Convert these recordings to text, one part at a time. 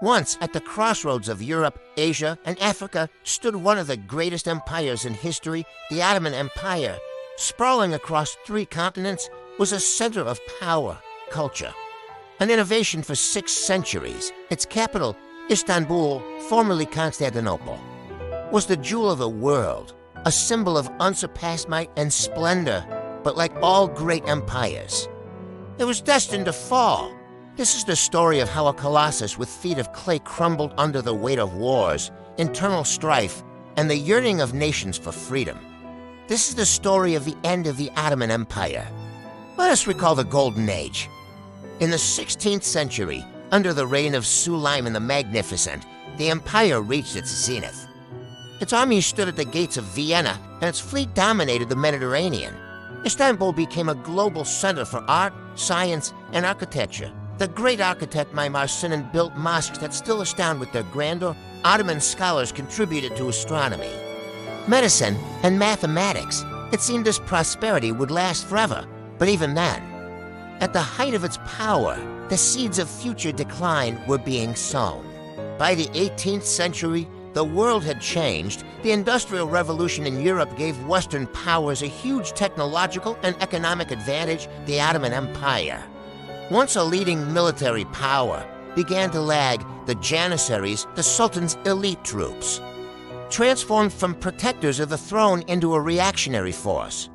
Once, at the crossroads of Europe, Asia, and Africa, stood one of the greatest empires in history, the Ottoman Empire. Sprawling across 3 continents, was a center of power, culture. An innovation for 6 centuries, its capital, Istanbul, formerly Constantinople, was the jewel of the world, a symbol of unsurpassed might and splendor, but like all great empires, it was destined to fall. This is the story of how a colossus with feet of clay crumbled under the weight of wars, internal strife, and the yearning of nations for freedom. This is the story of the end of the Ottoman Empire. Let us recall the Golden Age. In the 16th century, under the reign of Suleiman the Magnificent, the empire reached its zenith. Its army stood at the gates of Vienna, and its fleet dominated the Mediterranean. Istanbul became a global center for art, science, and architecture. The great architect Mimar Sinan built mosques that still astound with their grandeur. Ottoman scholars contributed to astronomy, medicine, and mathematics. It seemed this prosperity would last forever, but even then, at the height of its power, the seeds of future decline were being sown. By the 18th century, the world had changed. The Industrial Revolution in Europe gave Western powers a huge technological and economic advantage. The Ottoman Empire, once a leading military power, began to lag. The Janissaries, the Sultan's elite troops, transformed from protectors of the throne into a reactionary force,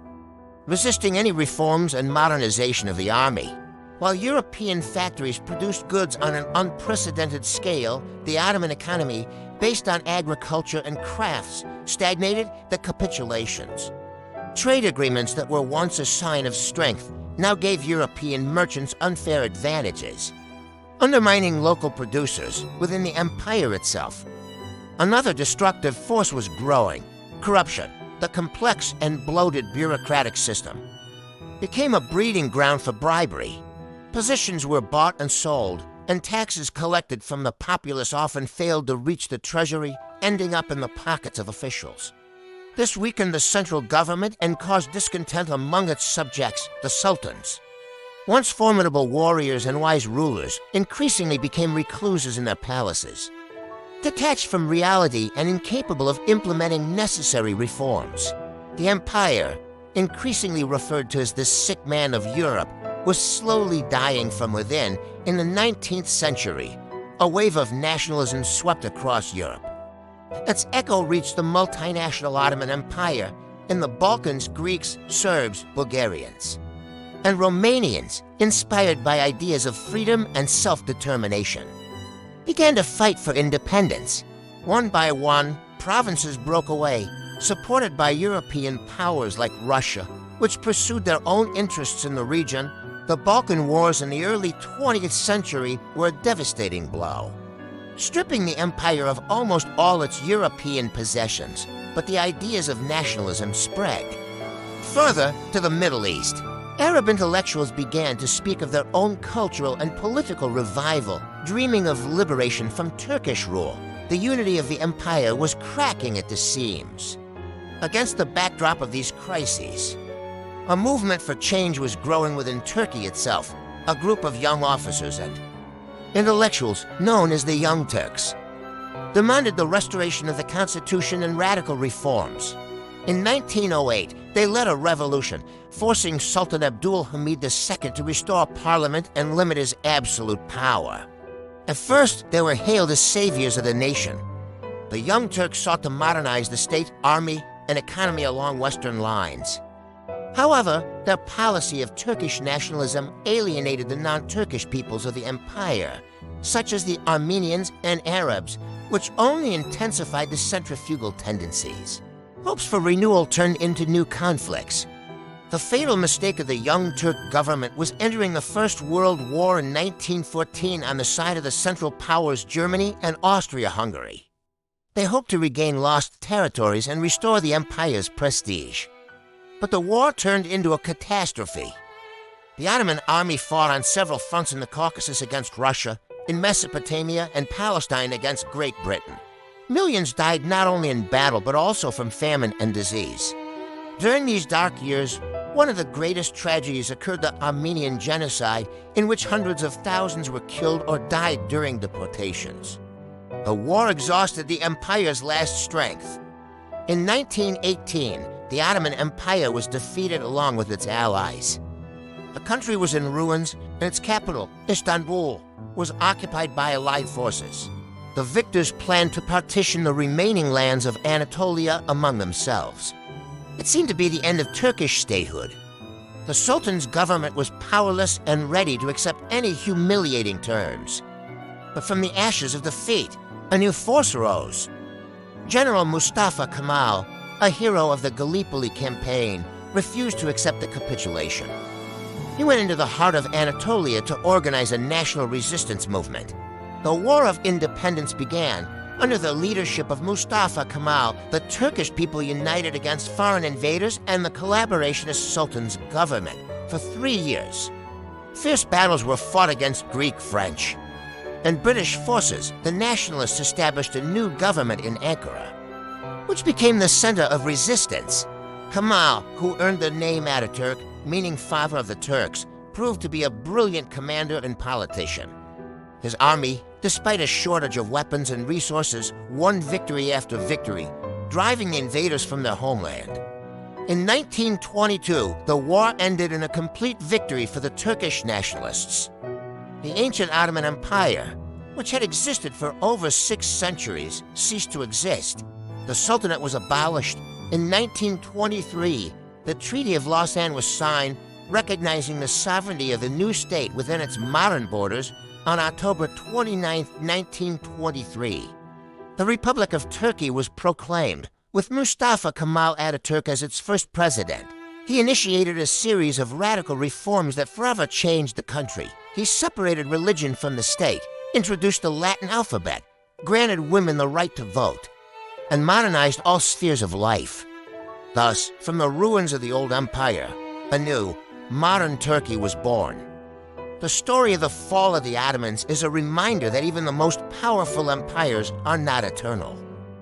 resisting any reforms and modernization of the army. While European factories produced goods on an unprecedented scale, the Ottoman economy, based on agriculture and crafts, stagnated. The capitulations, trade agreements that were once a sign of strength, now gave European merchants unfair advantages, undermining local producers within the empire itself. Another destructive force was growing: corruption. The complex and bloated bureaucratic system became a breeding ground for bribery. Positions were bought and sold, and taxes collected from the populace often failed to reach the treasury, ending up in the pockets of officials. This weakened the central government and caused discontent among its subjects, the sultans. Once formidable warriors and wise rulers, increasingly became recluses in their palaces, detached from reality and incapable of implementing necessary reforms. The empire, increasingly referred to as the sick man of Europe, was slowly dying from within. In the 19th century, a wave of nationalism swept across Europe. Its echo reached the multinational Ottoman Empire. In the Balkans, Greeks, Serbs, Bulgarians, and Romanians, inspired by ideas of freedom and self-determination, began to fight for independence. One by one, provinces broke away, supported by European powers like Russia, which pursued their own interests in the region. The Balkan Wars in the early 20th century were a devastating blow, stripping the empire of almost all its European possessions. But the ideas of nationalism spread further to the Middle East. Arab intellectuals began to speak of their own cultural and political revival, dreaming of liberation from Turkish rule. The unity of the empire was cracking at the seams. Against the backdrop of these crises, a movement for change was growing within Turkey itself. A group of young officers and intellectuals, known as the Young Turks, demanded the restoration of the constitution and radical reforms. In 1908, they led a revolution, forcing Sultan Abdul Hamid II to restore parliament and limit his absolute power. At first, they were hailed as saviors of the nation. The Young Turks sought to modernize the state, army, and economy along Western lines. However, their policy of Turkish nationalism alienated the non-Turkish peoples of the empire, such as the Armenians and Arabs, which only intensified the centrifugal tendencies. Hopes for renewal turned into new conflicts. The fatal mistake of the Young Turk government was entering the First World War in 1914 on the side of the Central Powers Germany and Austria-Hungary. They hoped to regain lost territories and restore the empire's prestige. But the war turned into a catastrophe. The Ottoman army fought on several fronts in the Caucasus against Russia, in Mesopotamia and Palestine against Great Britain. Millions died not only in battle but also from famine and disease. During these dark years, One of the greatest tragedies occurred, the Armenian Genocide, in which hundreds of thousands were killed or died during deportations. The war exhausted the empire's last strength. In 1918, the Ottoman Empire was defeated along with its allies. The country was in ruins, and its capital, Istanbul, was occupied by Allied forces. The victors planned to partition the remaining lands of Anatolia among themselves. It seemed to be the end of Turkish statehood. The Sultan's government was powerless and ready to accept any humiliating terms. But from the ashes of defeat, a new force arose. General Mustafa Kemal, a hero of the Gallipoli campaign, refused to accept the capitulation. He went into the heart of Anatolia to organize a national resistance movement. The War of Independence began. Under the leadership of Mustafa Kemal, the Turkish people united against foreign invaders and the collaborationist Sultan's government for 3 years. Fierce battles were fought against Greek French. And British forces, the nationalists established a new government in Ankara, which became the center of resistance. Kemal, who earned the name Ataturk, meaning father of the Turks, proved to be a brilliant commander and politician. His army, despite a shortage of weapons and resources, won victory after victory, driving the invaders from their homeland. In 1922, the war ended in a complete victory for the Turkish nationalists. The ancient Ottoman Empire, which had existed for over 6 centuries, ceased to exist. The Sultanate was abolished. In 1923, the Treaty of Lausanne was signed, recognizing the sovereignty of the new state within its modern borders on October 29, 1923. The Republic of Turkey was proclaimed, with Mustafa Kemal Ataturk as its first president. He initiated a series of radical reforms that forever changed the country. He separated religion from the state, introduced the Latin alphabet, granted women the right to vote, and modernized all spheres of life. Thus, from the ruins of the old empire, a new, modern Turkey was born. The story of the fall of the Ottomans is a reminder that even the most powerful empires are not eternal.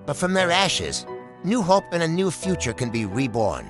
But from their ashes, new hope and a new future can be reborn.